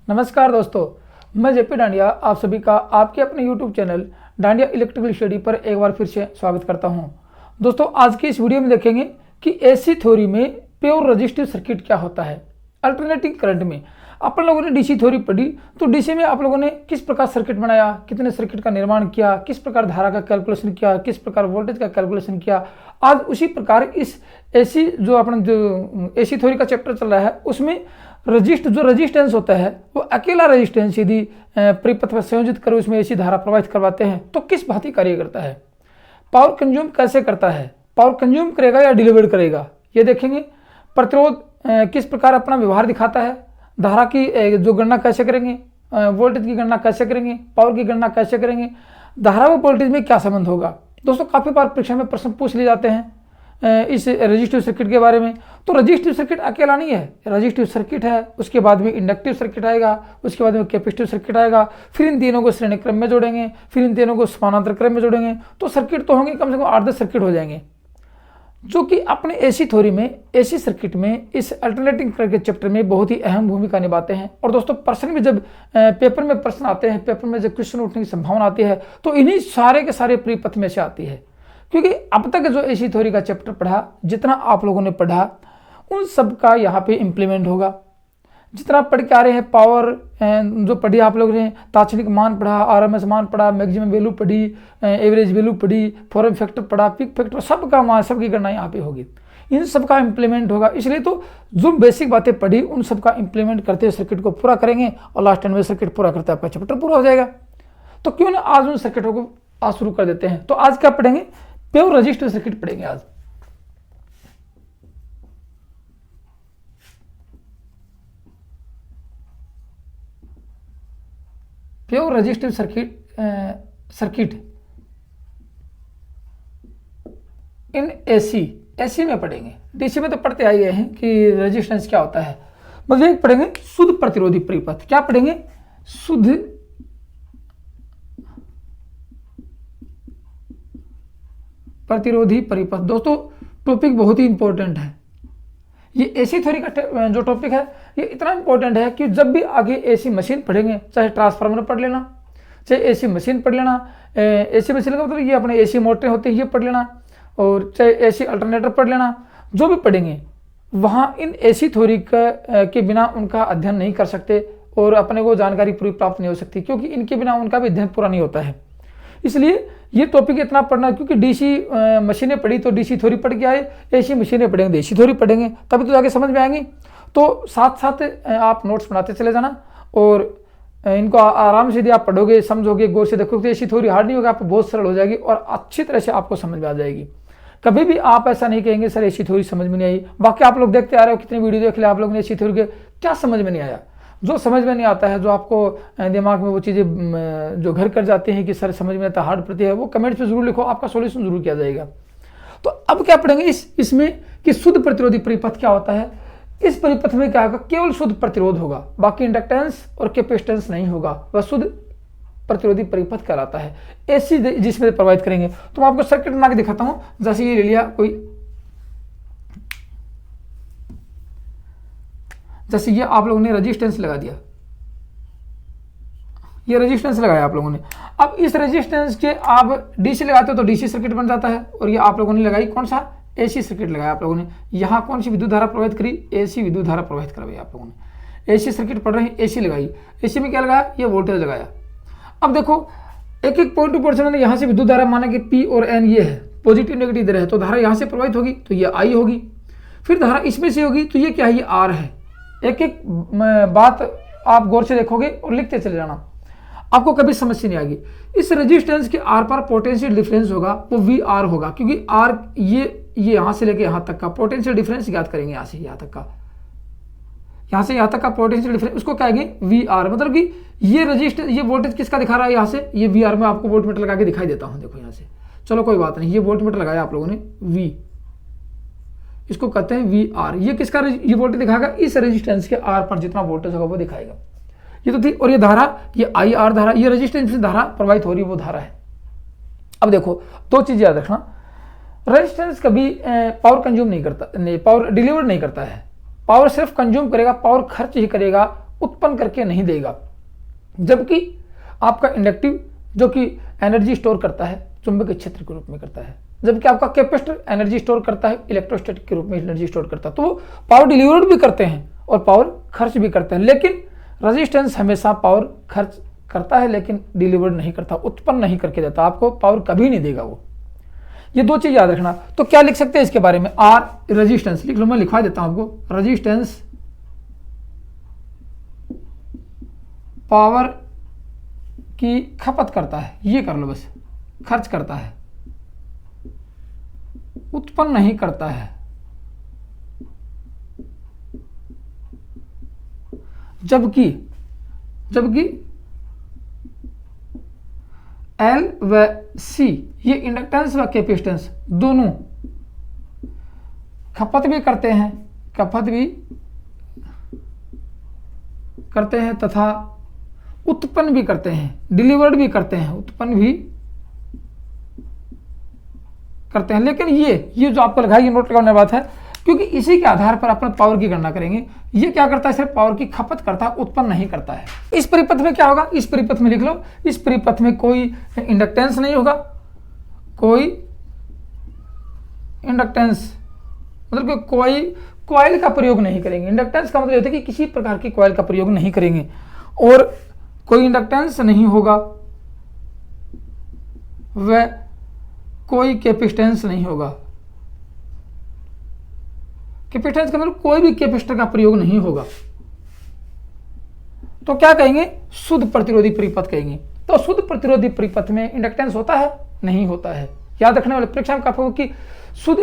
नमस्कार दोस्तों, मैं जेपी डांडिया आप सभी का आपके अपने YouTube channel dandiya electrical study पर एक बार फिर से स्वागत करता हूं। दोस्तों, आज की इस वीडियो में देखेंगे कि एसी थ्योरी में प्योर रेजिस्टिव सर्किट क्या होता है। अल्टरनेटिंग करंट में अपन लोगों ने डीसी थ्योरी पढ़ी, तो डीसी में आप लोगों ने किस प्रकार सर्किट बनाया, कितने सर्किट का निर्माण किया, किस प्रकार धारा का कैलकुलेशन किया, किस प्रकार वोल्टेज का कैलकुलेशन किया। आज उसी प्रकार इस एसी जो अपना जो एसी थ्योरी का चैप्टर चल रहा है उसमें जो रेजिस्टेंस होता है वो अकेला रेजिस्टेंस यदि परिपथ में संयोजित कर उसमें एसी धारा प्रवाहित करवाते हैं तो किस भांति कार्य करता है, पावर कंज्यूम कैसे करता है, पावर कंज्यूम करेगा या डिलीवर करेगा, ये देखेंगे। प्रतिरोध किस प्रकार अपना व्यवहार दिखाता है, धारा की जो गणना कैसे करेंगे, वोल्टेज की गणना कैसे करेंगे, पावर की गणना कैसे करेंगे, धारा व वोल्टेज में क्या संबंध होगा। दोस्तों, काफ़ी बार परीक्षा में प्रश्न पूछ लिए जाते हैं इस रेजिस्टिव सर्किट के बारे में। तो रेजिस्टिव सर्किट अकेला नहीं है, रेजिस्टिव सर्किट है, उसके बाद में इंडक्टिव सर्किट आएगा, उसके बाद में कैपेसिटिव सर्किट आएगा, फिर इन तीनों को श्रेणी क्रम में जोड़ेंगे, फिर इन तीनों को समानांतर क्रम में जोड़ेंगे, तो सर्किट तो होंगे कम से कम 8-10 सर्किट हो जाएंगे, जो कि अपने एसी थ्योरी में एसी सर्किट में इस अल्टरनेटिंग करंट के चैप्टर में बहुत ही अहम भूमिका निभाते हैं। और दोस्तों, प्रश्न में जब पेपर में प्रश्न आते हैं, पेपर में जब क्वेश्चन उठने की संभावना आती है तो इन्हीं सारे के सारे परिपथ में से आती है, क्योंकि अब तक जो एसी थ्योरी का चैप्टर पढ़ा, जितना आप लोगों ने पढ़ा उन सब का यहाँ पे इम्प्लीमेंट होगा। जितना पढ़ के आ रहे हैं पावर जो पढ़ी आप लोगों ने, तात्क्षणिक मान पढ़ा, आरएमएस मान पढ़ा, मैक्सिमम वैल्यू पढ़ी, एवरेज वैल्यू पढ़ी, फॉर्म फैक्टर पढ़ा, पीक फैक्टर, सबका मान सबकी गणना यहाँ पे होगी, इन सब का इम्प्लीमेंट होगा। इसलिए तो जो बेसिक बातें पढ़ी उन सब का इम्प्लीमेंट करते हुए सर्किट को पूरा करेंगे और लास्ट एंड में सर्किट पूरा करते आपका चैप्टर पूरा हो जाएगा। तो क्यों ना आज उन सर्किटों को आज शुरू कर देते हैं। तो आज क्या पढ़ेंगे, प्योर रेजिस्टिव सर्किट पढ़ेंगे आज। Pure resistive circuit in AC में पढ़ेंगे। डीसी में तो पढ़ते आए हैं कि रेजिस्टेंस क्या होता है, मतलब एक पढ़ेंगे शुद्ध प्रतिरोधी परिपथ। क्या पढ़ेंगे, शुद्ध प्रतिरोधी परिपथ। दोस्तों, टॉपिक बहुत ही इंपॉर्टेंट है। ये एसी थ्योरी का जो टॉपिक है ये इतना इंपॉर्टेंट है कि जब भी आगे एसी मशीन पढ़ेंगे, चाहे ट्रांसफार्मर पढ़ लेना, चाहे एसी मशीन पढ़ लेना, एसी मशीन का मतलब ये अपने एसी मोटरें होती है ये पढ़ लेना, और चाहे एसी अल्टरनेटर पढ़ लेना, जो भी पढ़ेंगे वहाँ इन एसी थ्योरी के बिना उनका अध्ययन नहीं कर सकते और अपने को जानकारी पूरी प्राप्त नहीं हो सकती, क्योंकि इनके बिना उनका भी अध्ययन पूरा नहीं होता है। इसलिए ये टॉपिक इतना पढ़ना, क्योंकि डीसी मशीनें पढ़ी तो डीसी थ्योरी पढ़ के आए, एसी मशीनें पढ़ेंगे तो एसी थ्योरी पढ़ेंगे, तभी तो जाके समझ में आएंगी। तो साथ साथ आप नोट्स बनाते चले जाना और इनको आराम से यदि आप पढ़ोगे, समझोगे, गौर से देखोगे तो एसी थ्योरी हार्ड नहीं होगा, आपको बहुत सरल हो जाएगी और अच्छी तरह से आपको समझ में आ जाएगी। कभी भी आप ऐसा नहीं कहेंगे सर एसी थ्योरी समझ में नहीं आई। बाकी आप लोग देखते आ रहे हो, कितनी वीडियो देख लिया आप लोगों ने एसी थ्योरी के, क्या समझ में नहीं आया। जो समझ में नहीं आता है, जो आपको दिमाग में वो चीज़ें जो घर कर जाती हैं कि सर समझ में आता हार्ड प्रति है, वो कमेंट्स में जरूर लिखो, आपका सॉल्यूशन जरूर किया जाएगा। तो अब क्या पढ़ेंगे इसमें कि शुद्ध प्रतिरोधी परिपथ क्या होता है। इस परिपथ में क्या होगा, केवल शुद्ध प्रतिरोध होगा, बाकी इंडक्टेंस और कैपेसिटेंस नहीं होगा, वह शुद्ध प्रतिरोधी परिपथ कहलाता है। एसी जिसमें प्रवाहित करेंगे। तो मैं आपको सर्किट बना के दिखाता हूं। जैसे ये ले लिया कोई, जैसे ये आप लोगों ने रेजिस्टेंस लगा दिया, ये रेजिस्टेंस लगाया आप लोगों ने। अब इस रेजिस्टेंस के आप डीसी लगाते हो तो डीसी सर्किट बन जाता है, और ये आप लोगों ने लगाई कौन सा, एसी सर्किट लगाया आप लोगों ने। यहाँ कौन सी विद्युत धारा प्रवाहित करी, एसी विद्युत धारा प्रवाहित करवाई आप लोगों ने। एसी सर्किट पढ़ रहे हैं, एसी लगाई, एसी में क्या लगाया, ये वोल्टेज लगाया। अब देखो एक एक पॉइंट टू पॉइंट मैंने यहाँ से विद्युत धारा माना कि पी और एन ये है, पॉजिटिव नेगेटिव इधर है, तो धारा यहाँ से प्रवाहित होगी तो ये आई होगी, फिर धारा इसमें से होगी तो ये क्या है, ये आर है। एक एक बात आप गौर से देखोगे और लिखते चले जाना, आपको कभी समस्या नहीं आएगी। इस रेजिस्टेंस के आर पर पोटेंशियल डिफरेंस होगा, वो वी आर होगा, क्योंकि आर ये यहाँ से लेके यहाँ तक का पोटेंशियल डिफरेंस ज्ञात करेंगे, यहाँ से यहाँ तक का, यहाँ से यहाँ तक का पोटेंशियल डिफरेंस, उसको कहेंगे वी आर। मतलब कि ये रेजिस्टेंस, ये वोल्टेज किसका दिखा रहा है, यहाँ से ये वी आर में आपको वोल्टमीटर लगा के दिखाई देता हूँ। देखो यहाँ से, चलो कोई बात नहीं, ये वोल्टमीटर लगाया आप लोगों ने वी, इसको कहते हैं वी आर। ये किसका, ये वोल्टेज दिखाएगा इस रेजिस्टेंस के आर पर जितना वोल्टेज होगा वो दिखाएगा। ये तो थी, और ये धारा, ये आई आर धारा, ये रेजिस्टेंस से धारा प्रवाहित हो रही है, वो धारा है। अब देखो दो चीज याद रखना, रेजिस्टेंस कभी पावर कंज्यूम नहीं करता, नहीं पावर डिलीवर नहीं करता है, पावर सिर्फ कंज्यूम करेगा, पावर खर्च ही करेगा उत्पन्न करके नहीं देगा। जबकि आपका इंडक्टिव जो कि एनर्जी स्टोर करता है चुंबकीय क्षेत्र के रूप में करता है, जबकि आपका कैपेसिटर एनर्जी स्टोर करता है इलेक्ट्रोस्टैटिक के रूप में एनर्जी स्टोर करता है। तो वो पावर डिलीवर्ड भी करते हैं और पावर खर्च भी करते हैं, लेकिन रेजिस्टेंस हमेशा पावर खर्च करता है लेकिन डिलीवर्ड नहीं करता, उत्पन्न नहीं करके देता, आपको पावर कभी नहीं देगा वो। ये दो चीज याद रखना। तो क्या लिख सकते हैं इसके बारे में, आर रेजिस्टेंस लिख लो, मैं लिखवा देता हूं आपको, रेजिस्टेंस पावर की खपत करता है, ये कर लो बस, खर्च करता है, उत्पन्न नहीं करता है। जबकि एल व सी ये इंडक्टेंस व कैपेसिटेंस दोनों खपत भी करते हैं तथा उत्पन्न भी करते हैं, डिलीवर्ड भी करते हैं, उत्पन्न भी करते हैं। लेकिन ये जो आपको लगा, ये नोट करने बात है, क्योंकि इसी के आधार पर अपन पावर की गणना करेंगे। ये क्या करता है, सिर्फ पावर की खपत करता है, उत्पन्न नहीं करता है। इस परिपथ में क्या होगा, इस परिपथ में लिख लो, इस परिपथ में कोई इंडक्टेंस नहीं होगा, कोई इंडक्टेंस मतलब कि कोई कॉइल का प्रयोग नहीं करेंगे। इंडक्टेंस का मतलब होता है कि किसी प्रकार की कॉइल का प्रयोग नहीं करेंगे, और कोई इंडक्टेंस नहीं होगा, वह कोई कैपेसिटेंस नहीं होगा। कैपेसिटेंस का मतलब कोई भी कैपेसिटर का प्रयोग नहीं होगा। तो क्या कहेंगे, शुद्ध प्रतिरोधी परिपथ कहेंगे। तो शुद्ध प्रतिरोधी परिपथ में इंडक्टेंस होता है, नहीं होता है। याद रखने वाले परीक्षा में आपको कि शुद्ध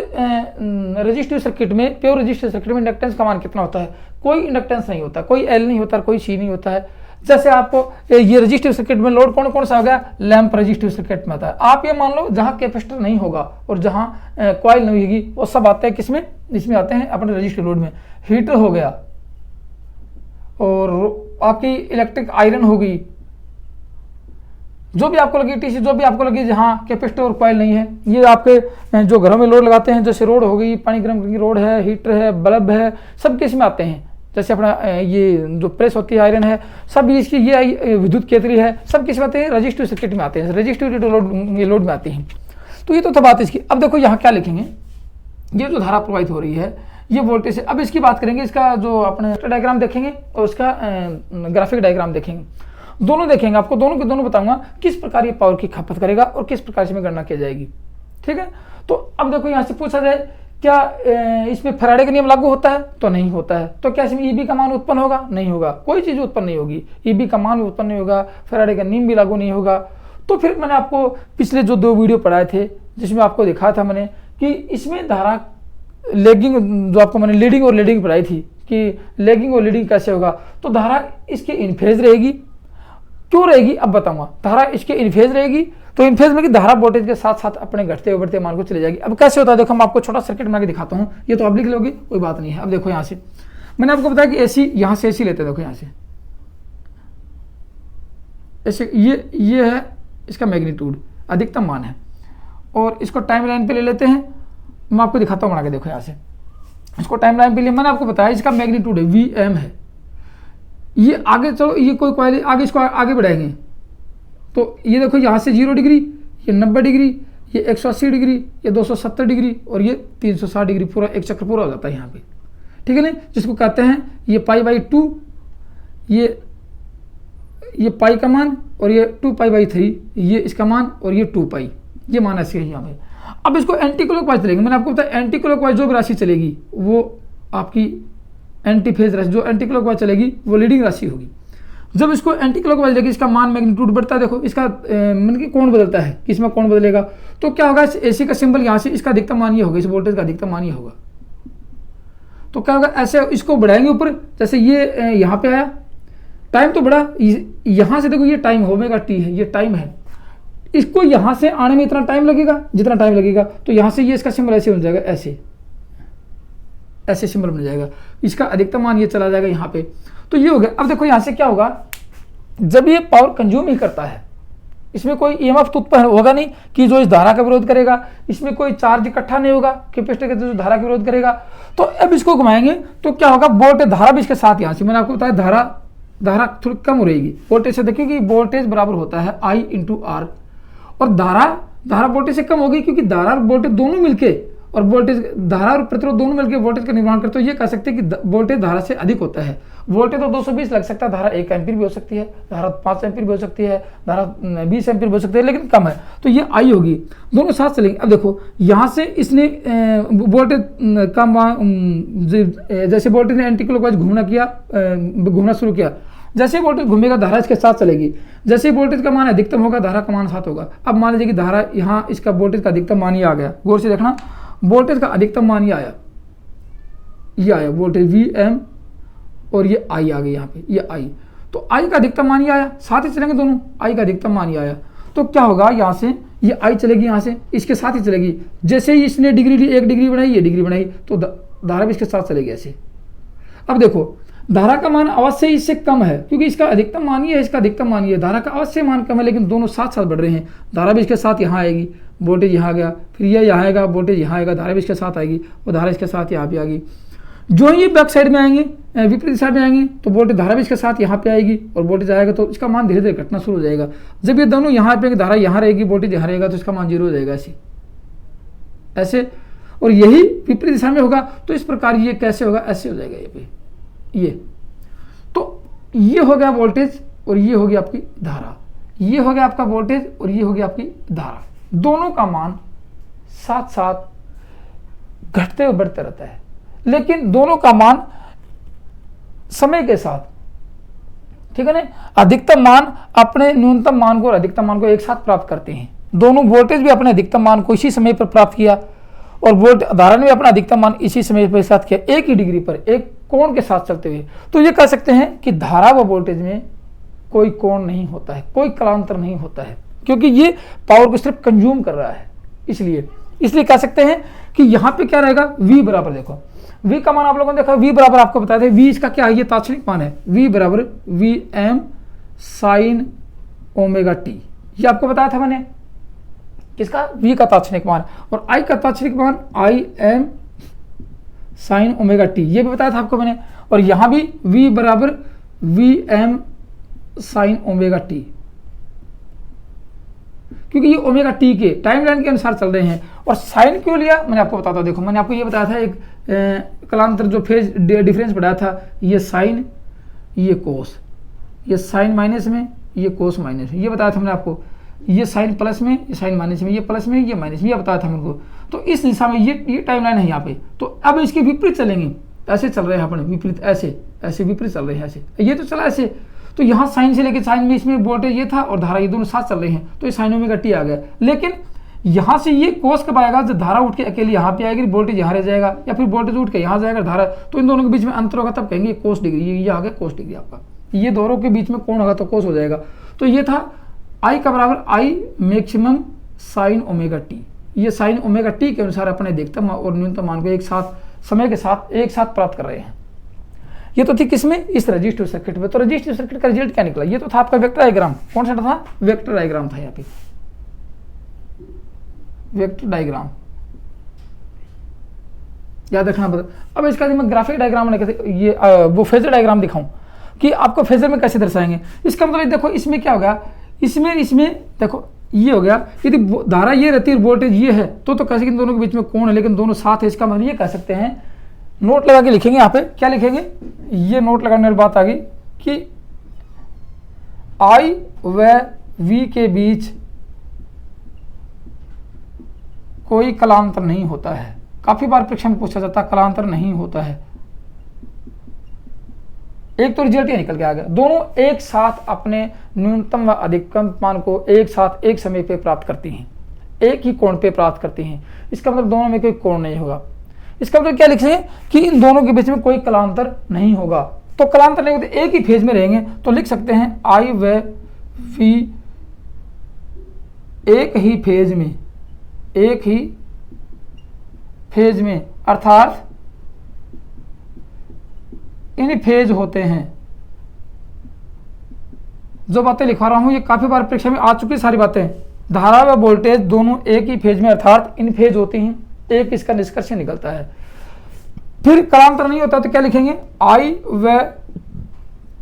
रेजिस्टिव सर्किट में, प्योर रेजिस्टिव सर्किट में इंडक्टेंस का मान कितना होता है, कोई इंडक्टेंस नहीं होता, कोई एल नहीं होता, कोई सी नहीं होता है। जैसे आपको ये रेजिस्टिव सर्किट में लोड कौन कौन सा हो गया, लैंप रेजिस्टिव सर्किट में आता है। आप ये मान लो जहां कैपेसिटर नहीं होगा और जहां कॉइल नहीं होगी, वो सब आते हैं किसमें, इसमें आते हैं अपने रेजिस्टिव लोड में। हीटर हो गया और आपकी इलेक्ट्रिक आयरन होगी, जो भी आपको लगी टीसी, जो भी आपको लगी जहां कैपेसिटर और कॉइल नहीं है। ये आपके जो घरों में लोड लगाते हैं, जैसे रोड हो गई, पानी गर्म की रोड है, हीटर है, बल्ब है, सब किस में आते हैं। जैसे अपना ये जो प्रेस होती है, आयरन है, सब इसकी ये विद्युत केतली है, सब किस में आते हैं, रजिस्टिव सर्किट में आते हैं, रजिस्टिव लोड में आती हैं। तो ये तो था बात इसकी। अब देखो यहाँ क्या लिखेंगे, ये जो धारा प्रवाहित हो रही है ये वोल्टेज है। अब इसकी बात करेंगे, इसका जो अपने डायग्राम देखेंगे और उसका ग्राफिक डायग्राम देखेंगे, दोनों देखेंगे। आपको दोनों के दोनों बताऊंगा किस प्रकार ये पावर की खपत करेगा और किस प्रकार से गणना की जाएगी। ठीक है, तो अब देखो यहाँ से पूछा जाए क्या इसमें फैराडे का नियम लागू होता है, तो नहीं होता है। तो क्या इसमें ईबी का मान उत्पन्न होगा, नहीं होगा, कोई चीज उत्पन्न नहीं होगी, ईबी का मान उत्पन्न नहीं होगा, फैराडे का नियम भी लागू नहीं होगा। तो फिर मैंने आपको पिछले जो 2 वीडियो पढ़ाए थे जिसमें आपको दिखाया था मैंने कि इसमें धारा लेगिंग, जो आपको मैंने लीडिंग और लीडिंग पढ़ाई थी कि लेगिंग और लीडिंग कैसे होगा। तो धारा इसके इनफेज रहेगी, क्यों रहेगी अब बताऊंगा। धारा इसके इनफेज रहेगी, तो इनफेज में कि धारा वोल्टेज के साथ साथ अपने घटते बढ़ते मान को चले जाएगी। अब कैसे होता है देखो, मैं आपको छोटा सर्किट बना के दिखाता हूं, ये तो आप लिख लोगे, कोई बात नहीं है। अब देखो यहाँ से मैंने आपको बताया कि एसी, यहां से एसी लेते हैं, देखो यहाँ से ऐसे, ये है इसका मैग्नीट्यूड, अधिकतम मान है, और इसको टाइम लाइन पे ले लेते हैं। मैं आपको दिखाता हूँ बना के, देखो यहाँ से इसको टाइम लाइन पे लिए, मैंने आपको बताया इसका मैग्नीट्यूड है Vm है। ये आगे चलो, ये कोई कॉइल आगे, इसको आगे बढ़ाएंगे तो ये देखो यहाँ से 0 डिग्री, ये 90 डिग्री, ये 180 डिग्री, ये 270 डिग्री और ये 360 डिग्री, पूरा एक चक्र पूरा हो जाता है यहाँ पे। ठीक है ना, जिसको कहते हैं ये π/2, ये पाई का मान, और ये 2π/3 ये इसका मान, और ये 2π, ये मान ऐसे है यहाँ पे। अब इसको एंटी क्लॉकवाइज चलेगी, मैंने आपको बताया एंटी क्लॉकवाइज जो भी राशि चलेगी वो आपकी एंटी फेज राशि, जो एंटी क्लॉकवाइज चलेगी वो लीडिंग राशि होगी। जब इसको एंटी क्लॉकवाइज लेगी, इसका मान मैग्नीट्यूड बढ़ता है। देखो इसका मतलब कि कोण बदलता है, किसमें कोण बदलेगा, तो क्या होगा, एसी का सिंबल यहाँ से, इसका अधिकतम मान ये होगा, इस वोल्टेज का अधिकतम मान ये होगा। तो क्या होगा, ऐसे इसको बढ़ाएंगे ऊपर, जैसे ये यहाँ पे आया, टाइम तो बढ़ा, यहाँ से देखो ये टाइम ओमेगा टी है, ये टाइम है, इसको यहाँ से आने में इतना टाइम लगेगा जितना टाइम लगेगा, तो यहाँ से ये इसका सिंबल ऐसे बन जाएगा, ऐसे सिंबल बन जाएगा, इसका अधिकतम मान ये चला जाएगा यहाँ पे। तो ये हो गया। अब देखो यहाँ से क्या होगा, जब ये पावर कंज्यूम ही करता है, इसमें कोई ईएमएफ तो उत्पन्न होगा नहीं कि जो इस धारा का विरोध करेगा, इसमें कोई चार्ज इकट्ठा नहीं होगा कैपेसिटर के जो धारा का विरोध करेगा। तो अब इसको घुमाएंगे तो क्या होगा, वोल्टेज धारा भी इसके साथ, यहाँ से मैंने आपको बताया धारा धारा थोड़ी कम हो रहेगी वोल्टेज से। देखिए कि वोल्टेज बराबर होता है I इंटू आर, और धारा वोल्टेज से कम होगी क्योंकि धारा और वोल्टेज दोनों मिलके, और वोल्टेज धारा और प्रतिरोध दोनों मिलकर वोल्टेज का निर्माण करते हो। ये कह सकते हैं कि वोल्टेज धारा से अधिक होता है। वोल्टेज तो 220 लग सकता है, धारा 1 एम्पीयर भी हो सकती है, धारा 5 एम्पीयर भी हो सकती है, धारा 20 एम्पीयर भी हो सकती है, लेकिन कम है, तो ये आई होगी, दोनों साथ चलेंगे। अब देखो यहाँ से इसने वोल्टेज का जैसे वोल्टेज ने एंटी क्लॉकवाइज घूमना शुरू किया, जैसे वोल्टेज घूमेगा धारा इसके साथ चलेगी। जैसे वोल्टेज का मान अधिकतम होगा धारा का मान साथ होगा। अब मान लीजिए कि धारा यहाँ इसका वोल्टेज का अधिकतम मान ही आ गया, गौर से देखना, वोल्टेज का अधिकतम मान ये आया वोल्टेज Vm, और ये I आ गई यहाँ पे, ये I, तो I का अधिकतम मान ही आया, साथ ही चलेंगे दोनों, I का अधिकतम मान ही आया, तो क्या होगा यहाँ से ये I चलेगी, यहाँ से इसके साथ ही चलेगी। जैसे ही इसने डिग्री ली, 1 डिग्री बनाई, ये डिग्री बनाई, तो धारा भी इसके साथ चलेगी ऐसे। अब देखो धारा का मान अवश्य इससे कम है क्योंकि इसका अधिकतम मान ही है, इसका अधिकतम मान ही है, धारा का अवश्य मान कम है, लेकिन दोनों साथ साथ बढ़ रहे हैं। धारा भी इसके साथ यहाँ आएगी, वोल्टेज यहाँ आ गया, फिर ये यहाँ आएगा, वोल्टेज यहाँ आएगा, धारा भी इसके साथ आएगी, और धारा इसके साथ यहाँ भी आ गई। जो ये बैक साइड में आएंगे, विपरीत दिशा में आएंगे, तो वोल्टेज धारा भी इसके साथ यहाँ पे आएगी, और वोल्टेज आएगा तो इसका मान धीरे धीरे घटना शुरू हो जाएगा। जब ये दोनों यहाँ पे धारा यहाँ रहेगी, वोल्टेज यहाँ रहेगा, तो इसका मान 0 हो जाएगा ऐसे। और यही विपरीत दिशा में होगा, तो इस प्रकार ये कैसे होगा, ऐसे हो जाएगा ये। तो ये हो गया वोल्टेज, और ये होगी आपकी धारा, ये हो गया आपका वोल्टेज, और ये होगी आपकी धारा। दोनों का मान साथ साथ घटते हुए बढ़ते रहता है, लेकिन दोनों का मान समय के साथ, ठीक है ना, अधिकतम मान अपने न्यूनतम मान को और अधिकतम मान को एक साथ प्राप्त करते हैं। दोनों वोल्टेज भी अपने अधिकतम मान को इसी समय पर प्राप्त किया, और धारा ने भी अपना अधिकतम मान इसी समय पर साथ किया, एक ही डिग्री पर, एक कोण के साथ चलते हुए। तो ये कह सकते हैं कि धारा व वोल्टेज में कोई कोण नहीं होता है, कोई कालांतर नहीं होता है, क्योंकि ये पावर को सिर्फ कंज्यूम कर रहा है। इसलिए कह सकते हैं कि यहाँ पे क्या रहेगा, V बराबर, देखो V का मान आप लोगों ने देखा, V बराबर आपको बताया था, V इसका क्या है, ये तात्क्षणिक मान है, V बराबर Vm sin ओमेगा t, ये आपको बताया था मैंने, किसका, V का तात्क्षणिक मान, और I का तात्क्षणिक मान Im sin ओमेगा t, ये भी बताया था आपको मैंने। और यहाँ भी V बराबर Vm sin ओमेगा t, क्योंकि ये ओमेगा टी के टाइमलाइन के अनुसार चल रहे हैं। और साइन क्यों लिया, मैंने आपको बताता, देखो मैंने आपको ये बताया था, एक कलांतर जो फेज डिफरेंस बढ़ाया था, ये साइन, ये कोस, ये साइन माइनस में, ये कोस माइनस में, ये बताया था मैंने आपको, ये साइन प्लस में, ये साइन माइनस में, ये प्लस में, ये माइनस में, ये बताया था मेरे को। तो इस दिशा में ये टाइमलाइन है यहाँ पे। तो अब इसके विपरीत चलेंगे, ऐसे चल रहे हैं अपने विपरीत, ऐसे विपरीत चल रहे हैं, ऐसे ये तो चला ऐसे। तो यहाँ साइन से लेकर साइन में इसमें वोल्टेज ये था और धारा ये दोनों साथ चल रहे हैं, तो ये साइन ओमेगा टी आ गया। लेकिन यहाँ से ये कोस कब आएगा, जब धारा उठ के अकेले यहाँ पे आएगी, वोल्टेज यहाँ रह जाएगा, या फिर वोल्टेज उठ के यहाँ जाएगा धारा, तो इन दोनों के बीच में अंतर होगा, तब कहेंगे कोस डिग्री, ये आ गया कोस डिग्री आपका। ये दोनों के बीच में कोण होगा तो कोस हो जाएगा। तो ये था आई का बराबर I maximum sine omega T. ये साइन ओमेगा टी के अनुसार अपने अधिकतम और न्यूनतम मान को एक साथ समय के साथ एक साथ प्राप्त कर रहे हैं। ये तो थी किसमें, इस रजिस्टिव सर्किट में। तो रजिस्टिव सर्किट का रिजल्ट क्या निकला, ये तो था आपका वेक्टर डायग्राम। कौन सा था, वेक्टर डायग्राम था यहाँ पे, वेक्टर डायग्राम याद रखना। अब इसका मैं ग्राफिक डायग्राम ये वो फेजर डायग्राम दिखाऊं कि आपको फेजर में कैसे दर्शाएंगे। इसका मतलब देखो इसमें क्या होगा, इसमें देखो ये हो गया, यदि धारा ये रहती है वोल्टेज ये है तो कैसे इन दोनों के बीच में कोण है, लेकिन दोनों साथ है। इसका मतलब ये कह सकते हैं, नोट लगा के लिखेंगे यहाँ पे, क्या लिखेंगे, ये नोट लगाने वाली बात आ गई कि I व V के बीच कोई कलांतर नहीं होता है। काफी बार परीक्षा में पूछा जाता है कलांतर नहीं होता है। एक तो रिजल्ट ये निकल के आ गया, दोनों एक साथ अपने न्यूनतम व अधिकतम मान को एक साथ एक समय पे प्राप्त करती हैं, एक ही कोण पे प्राप्त करती हैं। इसका मतलब दोनों में कोई कोण नहीं होगा। इसका मतलब क्या लिखेंगे कि इन दोनों के बीच में कोई कलांतर नहीं होगा। तो कलांतर नहीं होते, एक ही फेज में रहेंगे, तो लिख सकते हैं I व V एक ही फेज में अर्थात इन फेज होते हैं। जो बातें लिखवा रहा हूं ये काफी बार परीक्षा में आ चुकी सारी बातें। धारा व वोल्टेज दोनों एक ही फेज में अर्थात इन फेज होते हैं, एक इसका निष्कर्ष निकलता है। फिर कलांतर नहीं होता तो क्या लिखेंगे, I व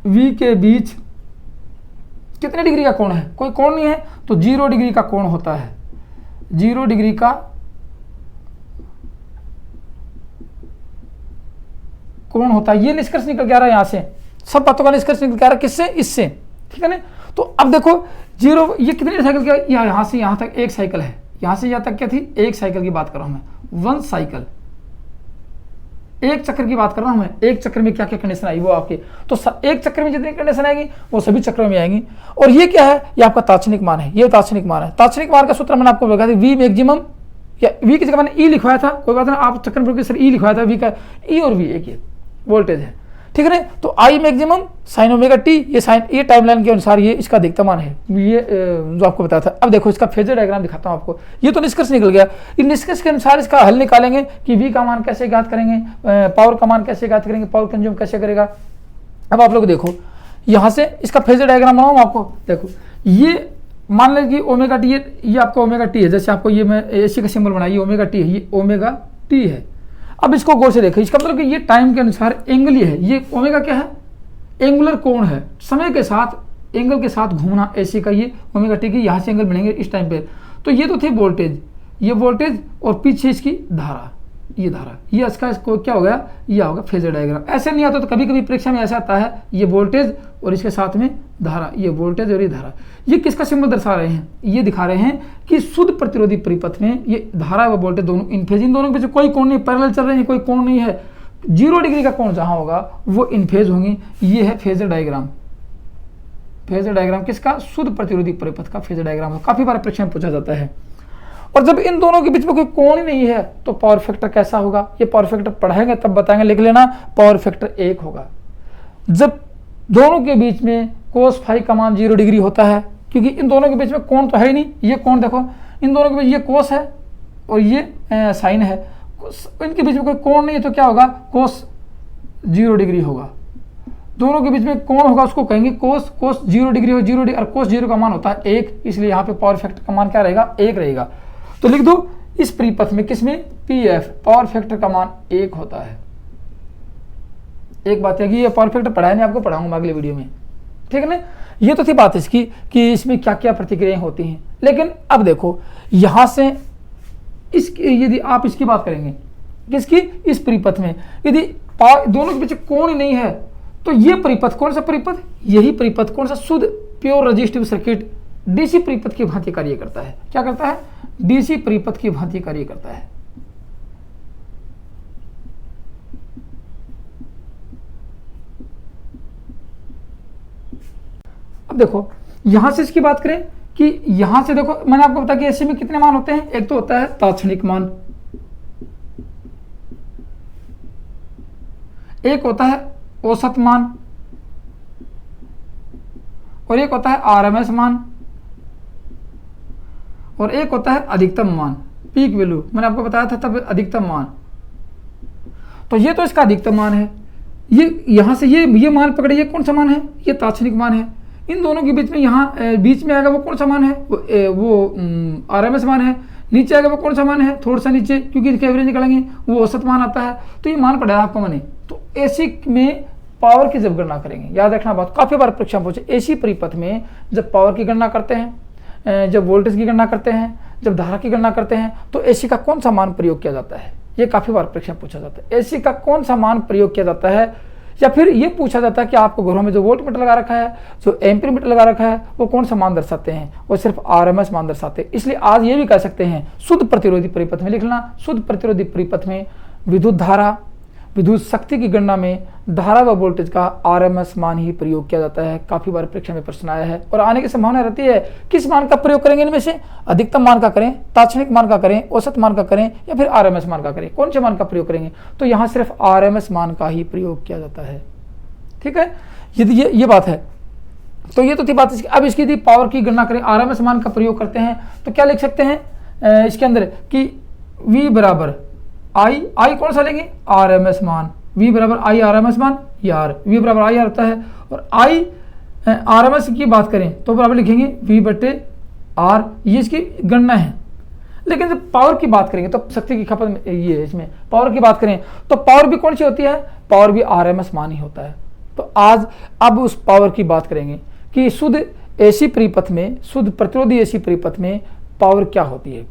V के बीच कितने डिग्री का कोण है? कोई कोण नहीं है, तो 0 डिग्री का कोण होता है। 0 डिग्री का कोण होता है। ये निष्कर्ष निकल के आ रहा है, यहां से सब बातों का निष्कर्ष निकल के आ रहा है। किससे? इससे, ठीक है ना। तो अब देखो 0, ये कितने साइकिल का, यहां से यहां तक एक साइकिल है, यहां से यहां तक क्या थी? एक साइकिल की बात कर रहा हूं मैं, 1 साइकिल, एक चक्र की बात कर रहा हूं मैं। एक चक्र में क्या क्या कंडीशन आई वो आपके, तो एक चक्र में जितनी कंडीशन आएगी वो सभी चक्रों में आएंगी। और ये क्या है? ये आपका तात्क्षणिक मान है, ये तात्क्षणिक मान है। तात्क्षणिक मान का सूत्र मैंने आपको बता दिया, वी मैक्सिमम, या वी की जगह मैंने ई लिखवाया था, कोई बात नहीं, आप चक्र में सर ई लिखवाया था, वी का ई और वी एक ही वोल्टेज है, ठीक है ना। तो I maximum sine omega T, ये साइन, ये टाइमलाइन के अनुसार ये इसका अधिकतम मान है, ये जो आपको बताया था। अब देखो इसका फेजर डायग्राम दिखाता हूं आपको। ये तो निष्कर्ष निकल गया, इन निष्कर्ष के अनुसार इसका हल निकालेंगे कि वी का मान कैसे ज्ञात करेंगे, पावर का मान कैसे ज्ञात करेंगे, पावर कंज्यूम कैसे करेगा। अब आप लोग देखो, यहां से इसका फेजर डायग्राम बनाऊं आपको। देखो ये मान लीजिए ओमेगा टी, ये आपका ओमेगा टी है, जैसे आपको ये मैं एसी का सिंबल बनाइए, ओमेगा टी है, ये ओमेगा टी है। अब इसको गौर से देखिए, इसका मतलब कि ये टाइम के अनुसार एंगल ही है। ये ओमेगा क्या है? एंगुलर कोण है, समय के साथ एंगल के साथ घूमना एसी का, ये ओमेगा टी की यहाँ से एंगल बनेंगे इस टाइम पे। तो ये तो थे वोल्टेज, ये वोल्टेज और पीछे इसकी धारा, ये धारा, ये इसका इसको क्या हो गया? ये होगा फेजर डायग्राम। ऐसे नहीं आता तो कभी कभी परीक्षा में ऐसा आता है, ये वोल्टेज और इसके साथ में धारा, ये वोल्टेज और ये धारा। ये किसका सिंबल दर्शा रहे हैं? ये दिखा रहे हैं कि शुद्ध प्रतिरोधी परिपथ में ये धारा व वोल्टेज दोनों इन फेज, इन दोनों के बीच कोई कोण नहीं, पैरेलल चल रहे हैं, कोई कोण नहीं है। 0 डिग्री का कोण जहां होगा वो इन फेज होंगी। ये है फेजर डायग्राम। फेजर डायग्राम किसका? शुद्ध प्रतिरोधी परिपथ का फेजर डायग्राम है, काफी बार परीक्षा में पूछा जाता है। और जब इन दोनों के बीच में कोई कोण ही नहीं है तो पावर फैक्टर कैसा होगा? ये पावर फैक्टर पढ़ाएंगे तब बताएंगे, लिख लेना। पावर फैक्टर 1 होगा जब दोनों के बीच में कोस फाई का मान 0 डिग्री होता है, क्योंकि इन दोनों के बीच में कोण तो है ही नहीं। ये कोण देखो, इन दोनों के बीच ये कोस है और ये साइन है, इनके बीच में कोई कोण नहीं है, तो क्या होगा? कोस 0 डिग्री होगा। दोनों के बीच में कोण होगा उसको कहेंगे कोस। कोस 0 डिग्री हो, 0 डिग्री, और कोस 0 का मान होता है 1, इसलिए यहाँ पे पावर फैक्टर का मान क्या रहेगा? 1 रहेगा। तो लिख दो इस परिपथ में, किसमें? पीएफ, पावर फैक्टर का मान 1 होता है। एक बात है कि ये पावर फैक्टर पढ़ाया नहीं, आपको पढ़ाऊंगा अगले वीडियो में, ठीक है ना। ये तो थी बात इसकी कि इसमें क्या क्या प्रतिक्रियाएं होती हैं। लेकिन अब देखो यहां से यदि आप इसकी बात करेंगे, किसकी? इस परिपथ में यदि दोनों के बीच कोण नहीं है तो ये परिपथ कौन सा परिपथ? यही परिपथ कौन सा? शुद्ध प्योर रेजिस्टिव सर्किट डीसी परिपथ की भांति कार्य करता है। क्या करता है? डीसी परिपथ की भांति कार्य करता है। अब देखो यहां से इसकी बात करें कि यहां से देखो, मैंने आपको बताया कि एसी में कितने मान होते हैं? एक तो होता है तात्क्षणिक मान, एक होता है औसत मान, और एक होता है आरएमएस मान, और एक होता है अधिकतम मान, पीक वैल्यू। मैंने आपको बताया था तब अधिकतम मान। तो ये तो इसका अधिकतम मान है। ये यहां से ये मान पकड़े, ये कौन सा मान है? ये तात्क्षणिक मान है। इन दोनों के बीच में यहाँ बीच में आएगा वो कौन सा मान है? वो आरएमएस मान है। नीचे आएगा वो कौन सा मान है? थोड़ा सा नीचे, क्योंकि इसके एवरेज निकालेंगे, वो औसत मान आता है। तो ये मान पड़ा है आपको मैंने। तो एसी में पावर की जब गणना करेंगे, याद रखना बात, काफी बार परीक्षा पूछे, एसी परिपथ में जब पावर की गणना करते हैं, जब वोल्टेज की गणना करते हैं, जब धारा की गणना करते हैं, तो एसी का कौन सा मान प्रयोग किया जाता है? ये काफी बार परीक्षा पूछा जाता है। एसी का कौन सा मान प्रयोग किया जाता है? या फिर ये पूछा जाता है कि आपको घरों में जो वोल्ट मीटर लगा रखा है, जो एम्पीयर मीटर लगा रखा है, वो कौन सा मान दर्शाते हैं? वो सिर्फ आरएमएस मान दर्शाते हैं। इसलिए आज ये भी कह सकते हैं शुद्ध प्रतिरोधी परिपथ में, लिखना, शुद्ध प्रतिरोधी परिपथ में विद्युत धारा, विद्युत शक्ति की गणना में धारा व वोल्टेज का आरएमएस मान ही प्रयोग किया जाता है। काफी बार परीक्षा में प्रश्न आया है और आने की संभावना रहती है। किस मान का प्रयोग करेंगे इनमें से? अधिकतम मान का करें, तात्क्षणिक मान का करें, औसत मान का करें, या फिर आरएमएस मान का करें? कौन से मान का प्रयोग करेंगे? तो यहाँ सिर्फ आरएमएस मान का ही प्रयोग किया जाता है, ठीक है। यदि ये बात है तो ये तो थी बात। अब इसकी यदि पावर की गणना करें, आरएमएस मान का प्रयोग करते हैं, तो क्या लिख सकते हैं इसके अंदर कि V बराबर आई कौन सा लेंगे? आरएमएस मान। V बराबर आई आरएमएस मान, यार V बराबर आई होता है। और आई आरएमएस की बात करें तो बराबर लिखेंगे V बटे R, ये इसकी गणना है। लेकिन जब पावर की बात करेंगे तो शक्ति की खपत में ये इसमें पावर की बात करें तो पावर भी कौन सी होती है? पावर भी आरएमएस मान ही होता है। तो आज अब उस पावर की बात करेंगे कि शुद्ध एसी परिपथ में, शुद्ध प्रतिरोधी एसी परिपथ में पावर क्या होती है।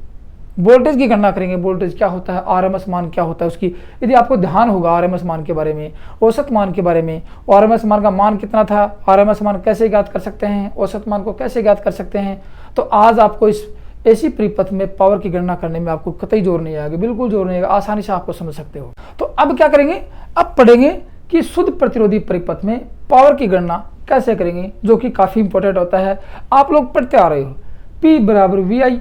वोल्टेज की गणना करेंगे, वोल्टेज क्या होता है, आरएमएस मान क्या होता है उसकी, यदि आपको ध्यान होगा आरएमएस मान के बारे में, औसत मान के बारे में, आरएमएस मान का मान कितना था, आरएमएस मान कैसे ज्ञात कर सकते हैं, औसत मान को कैसे ज्ञात कर सकते हैं। तो आज आपको इस एसी परिपथ में पावर की गणना करने में आपको कतई जोर नहीं आएगा, बिल्कुल जोर नहीं आएगा, आसानी से आपको समझ सकते हो। तो अब क्या करेंगे, अब पढ़ेंगे कि शुद्ध प्रतिरोधी परिपथ में पावर की गणना कैसे करेंगे, जो कि काफी इंपॉर्टेंट होता है। आप लोग पढ़ते आ रहे हो P बराबर VI,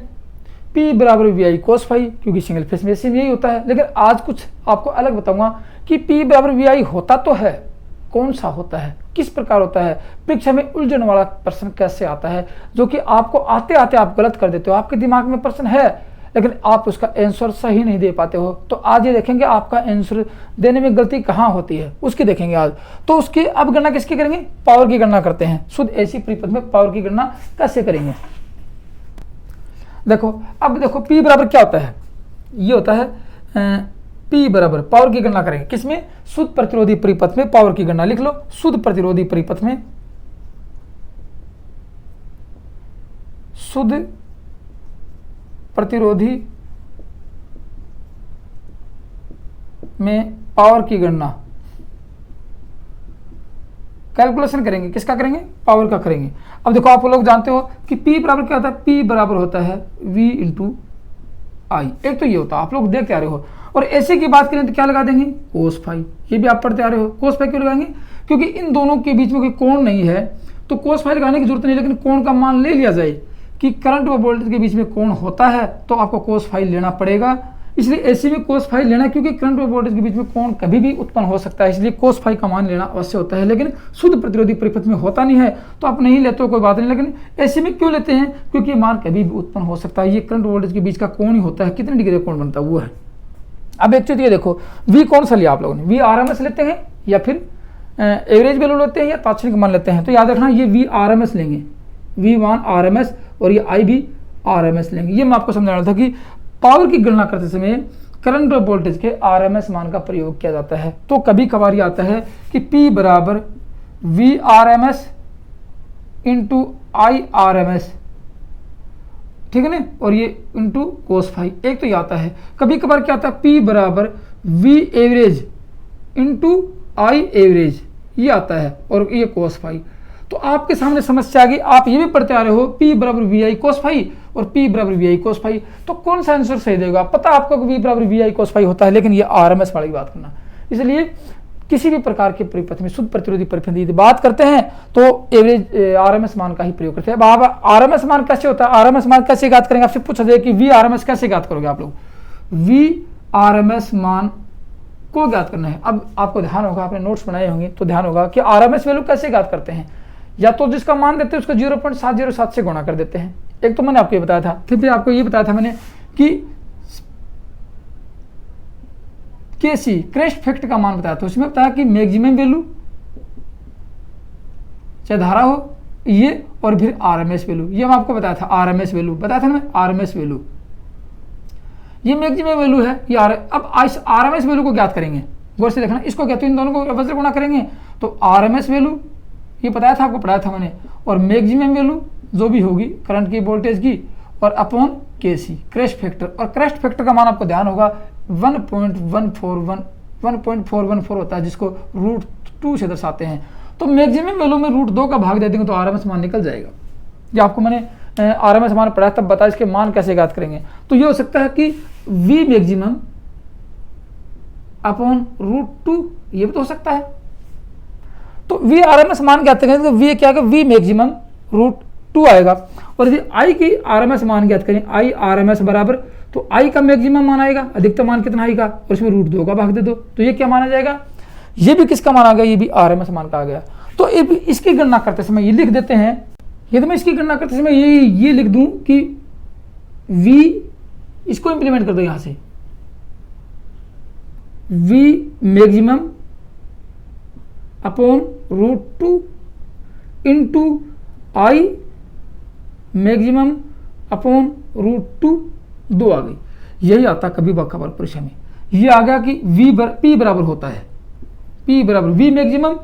P बराबर VI cos फाई, क्योंकि सिंगल फेस में से यही होता है। लेकिन आज कुछ आपको अलग बताऊंगा कि P बराबर VI होता तो है, कौन सा होता है, किस प्रकार होता है, परीक्षा में उलझन वाला प्रश्न कैसे आता है, जो कि आपको आते आते आप गलत कर देते हो। आपके दिमाग में प्रश्न है लेकिन आप उसका आंसर सही नहीं दे पाते हो। तो आज ये देखेंगे आपका आंसर देने में गलती कहाँ होती है, उसकी देखेंगे आज। तो उसकी अब गणना किसकी करेंगे, पावर की गणना करते हैं। शुद्ध एसी परिपथ में पावर की गणना कैसे करेंगे, देखो। अब देखो P बराबर क्या होता है, ये होता है P बराबर, पावर की गणना करेंगे किसमें, शुद्ध प्रतिरोधी परिपथ में पावर की गणना लिख लो। शुद्ध प्रतिरोधी परिपथ में, शुद्ध प्रतिरोधी में पावर की गणना कैलकुलेशन करेंगे, किसका करेंगे, पावर का करेंगे। अब देखो आप लोग जानते हो कि P बराबर क्या होता है, P बराबर होता है V इंटू आई, एक तो ये होता है, आप लोग देखते आ रहे हो। और ऐसे की बात करें तो क्या लगा देंगे, कोस फाई, ये भी आप पढ़ते आ रहे हो। कोस फाई क्यों लगाएंगे, क्योंकि इन दोनों के बीच में कोई कोण नहीं है तो कोस फाई लगाने की जरूरत नहीं, लेकिन कोण का मान ले लिया जाए कि करंट व वोल्टेज के बीच में कोण होता है तो आपको कोस फाई लेना पड़ेगा। इसलिए एसी में कोस फाई लेना, क्योंकि करंट व वोल्टेज के बीच में कोण कभी भी उत्पन्न हो सकता है, इसलिए कोस फाई का मान लेना अवश्य होता है। लेकिन शुद्ध प्रतिरोधी परिपथ में होता नहीं है तो आप नहीं लेते हो, कोई बात नहीं। लेकिन एसी में क्यों लेते हैं, क्योंकि मान कभी भी उत्पन्न हो सकता है, ये करंट वोल्टेज के बीच का कोण ही होता है, कितने डिग्री का कोण बनता है वो है। अब एक चीज ये देखो, वी कौन सा लिया आप लोगों ने, वी आरएमएस लेते हैं या फिर एवरेज वैल्यू लेते हैं या तात्क्षणिक मान लेते हैं। तो याद रखना ये वी आरएमएस लेंगे, V1 RMS, और ये I भी RMS लेंगे। ये मैं आपको समझा रहा था कि पावर की गणना करते समय करंट और वोल्टेज के RMS मान का प्रयोग किया जाता है। तो कभी कभार ये आता है कि P बराबर V RMS into I RMS, ठीक है ना, और ये इंटू कोस फाई, एक तो ये आता है। कभी कभार क्या आता है, P बराबर V average into I average, ये आता है, और ये कोस फाई। तो आपके सामने समस्या आ गई, आप ये भी पढ़ते आ रहे हो P बराबर VI cos फाई और P बराबर VI cos फाई, तो कौन सा आंसर सही देगा, पता आपको कि V बराबर VI cos फाई होता है, लेकिन ये RMS वाली बात करना। इसलिए किसी भी प्रकार के परिपथ में, शुद्ध प्रतिरोधी परिपथ की बात करते हैं तो एवरेज RMS मान का ही प्रयोग करते हैं। अब RMS मान कैसे होता है, RMS मान कैसे ज्ञात करेंगे, आपसे पूछा जाए कि V RMS कैसे ज्ञात करोगे आप लोग, V RMS मान को ज्ञात करना है। अब आपको ध्यान होगा, आपने नोट्स बनाए होंगे तो ध्यान होगा कि RMS वैल्यू कैसे ज्ञात करते हैं, या तो जिसका मान देते हैं उसको 0.707 से गुणा कर देते हैं। एक तो मैंने आपको ये बताया था, फिर आपको ये बताया था मैंने कि केसी क्रेस्ट फैक्ट का मान बताया था, उसमें बताया कि मैक्सिमम वैल्यू चाहे धारा हो ये, और फिर RMS वैल्यू, ये मैं आपको बताया था, RMS वैल्यू बताया था ना, RMS वैल्यू ये मैक्सिमम वैल्यू है ये अब RMS वैल्यू को ज्ञात करेंगे, गौर से देखना, इसको क्या, तो इन दोनों को वज्र गुणा करेंगे तो RMS वैल्यू ये बताया था, आपको पढ़ाया था मैंने, और मैक्सिमम वैल्यू जो भी होगी करंट की, वोल्टेज की, और अपॉन केसी क्रेस्ट फैक्टर। और क्रेस्ट फैक्टर का मान आपको ध्यान होगा 1.414 होता है, जिसको √2 से दर्शाते हैं। तो मैक्सिमम वैल्यू में √2 का भाग दे देंगे तो RMS मान निकल जाएगा। ये आपको मैंने RMS मान पढ़ाया तब बताया इसके मान कैसे ज्ञात करेंगे। तो ये हो सकता है कि V मैक्सिमम अपॉन √2, ये भी तो हो सकता है। तो V RMS मान ज्ञात करेंगे तो V क्या, V मैक्सिमम √2 आएगा। और यदि I की RMS मान ज्ञात करें, I RMS बराबर, तो I का मैक्सिमम मान आएगा, अधिकतम मान कितना आएगा, और इसमें √2 का भाग दे दो, तो ये क्या माना जाएगा, ये भी किसका मान आ गया, ये भी RMS मान का आ गया। तो इसकी गणना करते समय ये लिख देते हैं, यदि मैं इसकी गणना करते समय ये लिख दूं कि V, इसको इंप्लीमेंट कर दो यहां से, V maximum upon √2 into I maximum upon √2, 2 आ गई। यही आता कभी कभार परीक्षा में, ये आ गया कि P बराबर होता है, P बराबर V मैक्सिमम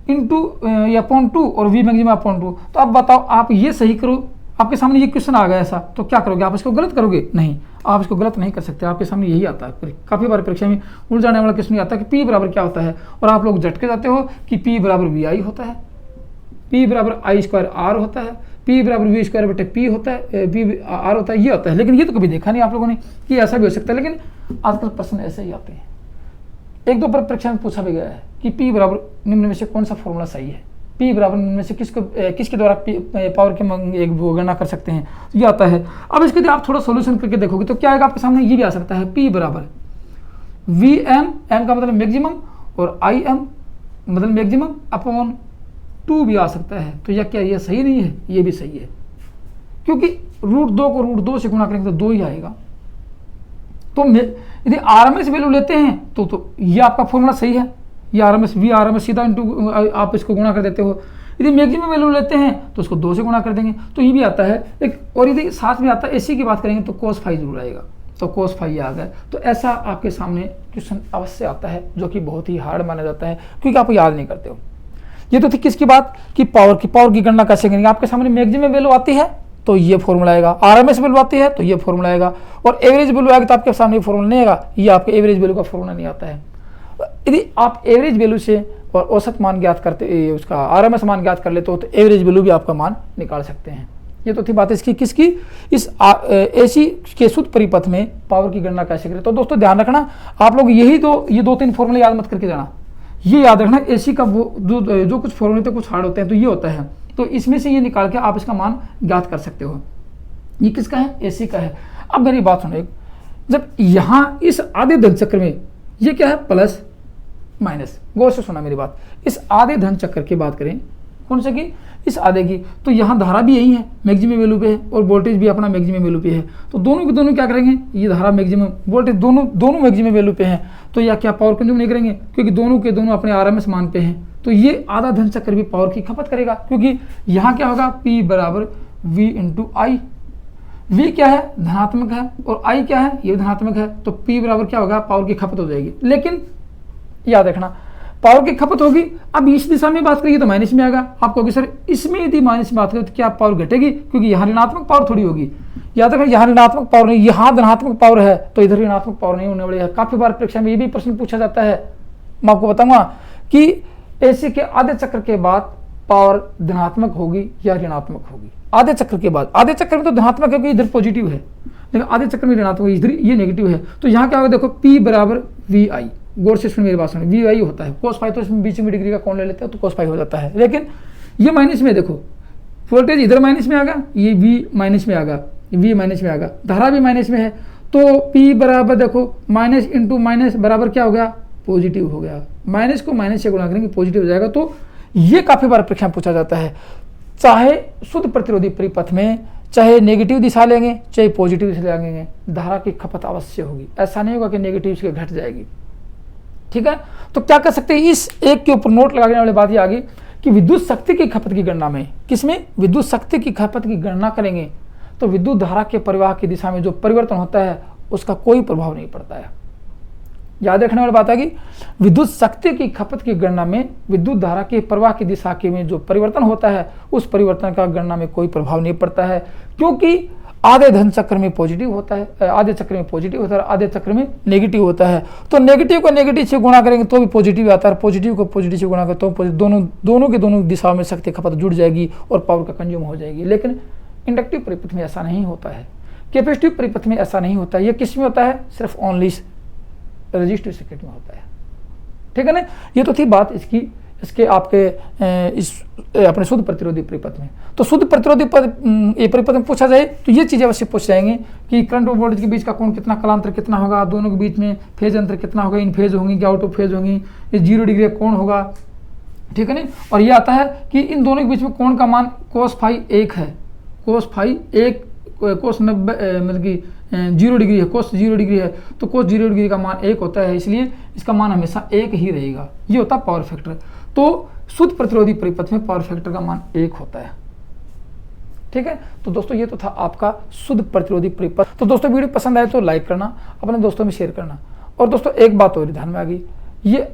इंटू या अपॉन 2 और वी मैक्सिमम अपॉन 2। तो अब बताओ, आप ये सही करो, आपके सामने ये क्वेश्चन आ गया ऐसा, तो क्या करोगे? आप इसको गलत करोगे? नहीं, आप इसको गलत नहीं कर सकते। आपके सामने यही आता है, काफ़ी बार परीक्षा में उड़ जाने वाला क्वेश्चन आता है कि P बराबर क्या होता है, और आप लोग झटके जाते हो कि P बराबर VI होता है, P बराबर I स्क्वायर R होता है, P बराबर V स्क्वायर बटे P होता है, P R होता है, ये होता है। लेकिन ये तो कभी देखा नहीं आप लोगों ने कि ऐसा भी हो सकता है, लेकिन आजकल प्रश्न ऐसे ही आते हैं। एक दो बार परीक्षा में पूछा भी गया है कि P बराबर निम्न में से कौन सा फॉर्मूला सही है, P बराबर निम्न में से किसके द्वारा पावर की एक गणना कर सकते हैं, ये आता है। अब इसके लिए आप थोड़ा सॉल्यूशन करके देखोगे तो क्या आएगा आपके सामने, ये भी आ सकता है, P बराबर VM, M का मतलब मैक्सिमम, और IM मतलब मैक्सिमम अपॉन 2 भी आ सकता है। तो यह क्या, ये सही नहीं है? ये भी सही है, क्योंकि √2 को √2 से गुणा करेंगे तो 2 ही आएगा। तो यदि RMS वैल्यू लेते हैं तो ये आपका फॉर्मूला सही है, ये RMS सीधा इंटू आप इसको गुणा कर देते हो। यदि मैक्सिमम वैल्यू लेते हैं तो उसको 2 से गुणा कर देंगे, तो ये भी आता है एक। और यदि साथ में आता है AC की बात करेंगे तो cos फाई जरूर आएगा, तो cos फाई आ गया। तो ऐसा आपके सामने क्वेश्चन अवश्य आता है, जो कि बहुत ही हार्ड माना जाता है, क्योंकि आप याद नहीं करते हो। ये तो थी किसकी बात, कि पावर की गणना कैसे करेंगे। आपके सामने मैक्सिमम वैल्यू आती है तो ये फॉर्मूला आएगा, RMS वैल्यू आती है तो ये फॉर्मूला आएगा, और एवरेज वैल्यू आएगा तो आपके सामने ये फॉर्मूला नहीं आएगा, ये आपके एवरेज वैल्यू का फॉर्मूला नहीं आता है। यदि आप एवरेज वैल्यू से और औसत मान ज्ञात करते, उसका RMS मान ज्ञात कर लेते हो, तो एवरेज वैल्यू भी आपका मान निकाल सकते हैं। ये तो थी बात इसकी किसकी, इस AC के शुद्ध परिपथ में पावर की गणना कैसे करें। तो दोस्तों ध्यान रखना, आप लोग ये 2-3 फॉर्मूले याद मत करके जाना, ये याद रखना। AC का वो जो कुछ फॉर्मूले थे कुछ हार्ड होते हैं, तो ये होता है, तो इसमें से ये निकाल के आप इसका मान ज्ञात कर सकते हो। ये किसका है, AC का है। अब मेरी बात सुनो, जब यहाँ इस आधे धन चक्र में ये क्या है, प्लस माइनस, गौर से सुना मेरी बात, इस आधे धन चक्र की बात करें, कौन से की, इस आधे की, तो यहाँ धारा भी यही है, मैक्सिमम वैल्यू पे है, और वोल्टेज भी अपना मैक्सिमम वैल्यू पे है। तो दोनों के दोनों क्या करेंगे, ये धारा मैक्सिमम, वोल्टेज दोनों मैक्सिमम वैल्यू पे हैं, तो या क्या पावर कंज्यूम नहीं करेंगे, क्योंकि दोनों के दोनों अपने RMS मान पे हैं। तो ये आधा धन चक्र भी पावर की खपत करेगा, क्योंकि यहाँ क्या होगा, P बराबर V इंटू I। V क्या है, धनात्मक है, और I क्या है, ये धनात्मक है, तो P बराबर क्या होगा, पावर की खपत हो जाएगी। लेकिन याद रखना, पावर की खपत होगी। अब इस दिशा में बात करिए तो माइनस में आएगा। आप कहोगे सर इसमें यदि माइनस में बात करें तो क्या पावर घटेगी, क्योंकि यहाँ ऋणात्मक पावर थोड़ी होगी। याद रखना, यहाँ ऋणात्मक पावर नहीं, यहाँ धनात्मक पावर है, तो इधर ऋणात्मक पावर नहीं होने वाली है। काफी बार परीक्षा में ये भी प्रश्न पूछा जाता है। मैं आपको बताऊंगा कि AC के आधे चक्र के बाद पावर धनात्मक होगी या ऋणात्मक होगी। आधे चक्र के बाद, आधे चक्र में तो धनात्मक है क्योंकि इधर पॉजिटिव है, लेकिन आधे चक्र में ऋणात्मक, इधर ये नेगेटिव है। तो यहाँ क्या होगा, देखो P बराबर VI, गौर से सुन मेरी बात सुन, VI होता है, cos फाई तो इसमें बीच में डिग्री का कौन ले लेते हैं, तो cos फाई हो जाता है। लेकिन ये माइनस में, देखो वोल्टेज इधर माइनस में आ गया, ये V माइनस में आ गया, V माइनस में आ गया, धारा भी माइनस में है, तो P बराबर देखो माइनस इंटू माइनस बराबर क्या हो गया, पॉजिटिव हो गया। माइनस को माइनस से गुणा करेंगे पॉजिटिव हो जाएगा। तो ये काफी बार परीक्षा में पूछा जाता है, चाहे शुद्ध प्रतिरोधी परिपथ में चाहे नेगेटिव दिशा लेंगे चाहे पॉजिटिव दिशा लेंगे, धारा की खपत अवश्य होगी। ऐसा नहीं होगा कि नेगेटिव से घट जाएगी, ठीक है। तो क्या कर सकते हैं, इस एक के ऊपर नोट लगाने वाली बात ये आ गई कि विद्युत शक्ति की खपत की गणना में, किसमें, विद्युत शक्ति की खपत की गणना करेंगे तो विद्युत धारा के प्रवाह की दिशा में जो परिवर्तन होता है उसका कोई प्रभाव नहीं पड़ता है। याद रखने वाली बात है कि विद्युत शक्ति की खपत की गणना में विद्युत धारा के प्रवाह की दिशा के में जो परिवर्तन होता है उस परिवर्तन का गणना में कोई प्रभाव नहीं पड़ता है, क्योंकि आधे धन चक्र में पॉजिटिव होता है, आधे चक्र में पॉजिटिव होता है, आधे चक्र में नेगेटिव होता है। तो नेगेटिव को नेगेटिव से गुणा करेंगे तो भी पॉजिटिव आता है, पॉजिटिव को पॉजिटिव से गुणा करें तो दोनों के दोनों दिशाओं में शक्ति खपत जुड़ जाएगी और पावर का कंज्यूम हो जाएगी। लेकिन इंडक्टिव परिपथ में ऐसा नहीं होता है, कैपेसिटिव परिपथ में ऐसा नहीं होता है। ये किस में होता है, सिर्फ ओनली रजिस्टिव सर्किट में होता है, ठीक है ना। ये तो थी बात इसके आपके इस अपने शुद्ध प्रतिरोधी परिपथ में। तो शुद्ध प्रतिरोधी परिपथ में पूछा जाए तो ये चीजें अवश्य पूछ जाएंगे कि करंट और वोल्टेज के बीच का कोण कितना, कलांतर कितना होगा, दोनों के बीच में फेज अंतर कितना होगा, इन फेज होंगी क्या आउट ऑफ फेज होंगी, ये 0 डिग्री कोण होगा, ठीक है ना। और ये आता है कि इन दोनों के बीच में कोण का मान cos फाई 1 है, cos फाई 1 cos 90 मतलब कि 0 डिग्री है, cos 0 डिग्री है, तो cos 0 डिग्री का मान 1 होता है, इसलिए इसका मान हमेशा 1 ही रहेगा। ये होता है पावर फैक्टर। तो शुद्ध प्रतिरोधी परिपथ में पावर फैक्टर का मान 1 होता है, ठीक है। तो दोस्तों ये तो था आपका शुद्ध प्रतिरोधी परिपथ। तो दोस्तों वीडियो पसंद आए तो लाइक करना, अपने दोस्तों में शेयर करना। और दोस्तों एक बात और ध्यान में आ गई, ये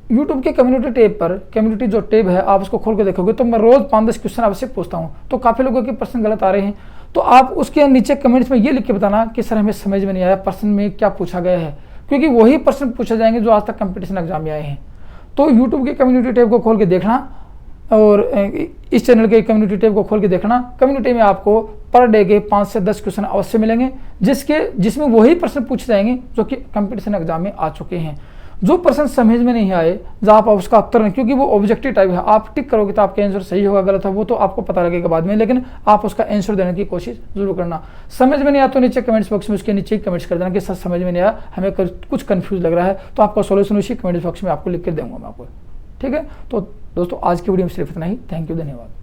यूट्यूब के कम्युनिटी टैब पर, कम्युनिटी जो टैब है आप उसको खोल के देखोगे तो मैं रोज 5-10 क्वेश्चन आपसे पूछता हूँ, तो काफ़ी लोगों के प्रश्न गलत आ रहे हैं। तो आप उसके नीचे कमेंट्स में ये लिख के बताना कि सर हमें समझ में नहीं आया प्रश्न में क्या पूछा गया है, क्योंकि वही प्रश्न पूछे जाएंगे जो आज तक कंपटीशन एग्जाम में आए हैं। तो यूट्यूब के कम्युनिटी टैब को खोल के देखना और इस चैनल के कम्युनिटी टैब को खोल के देखना। कम्युनिटी में आपको पर डे के 5 से 10 क्वेश्चन अवश्य मिलेंगे, जिसमें वही प्रश्न पूछे जाएंगे जो कि कंपटीशन एग्जाम में आ चुके हैं। जो प्रश्न समझ में नहीं आए, जहाँ आप उसका उत्तर नहीं, क्योंकि वो ऑब्जेक्टिव टाइप है, आप टिक करोगे तो आपका आंसर सही होगा गलत है वो तो आपको पता लगेगा बाद में, लेकिन आप उसका आंसर देने की कोशिश जरूर करना। समझ में नहीं आया तो नीचे कमेंट्स बॉक्स में उसके नीचे कमेंट्स कर देना कि सर समझ में नहीं आया, हमें कुछ कंफ्यूज लग रहा है, तो आपका सोल्यूशन उसी कमेंट्स बॉक्स में आपको लिख कर दूंगा मैं आपको। ठीक है, तो दोस्तों आज की वीडियो में सिर्फ इतना ही। थैंक यू, धन्यवाद।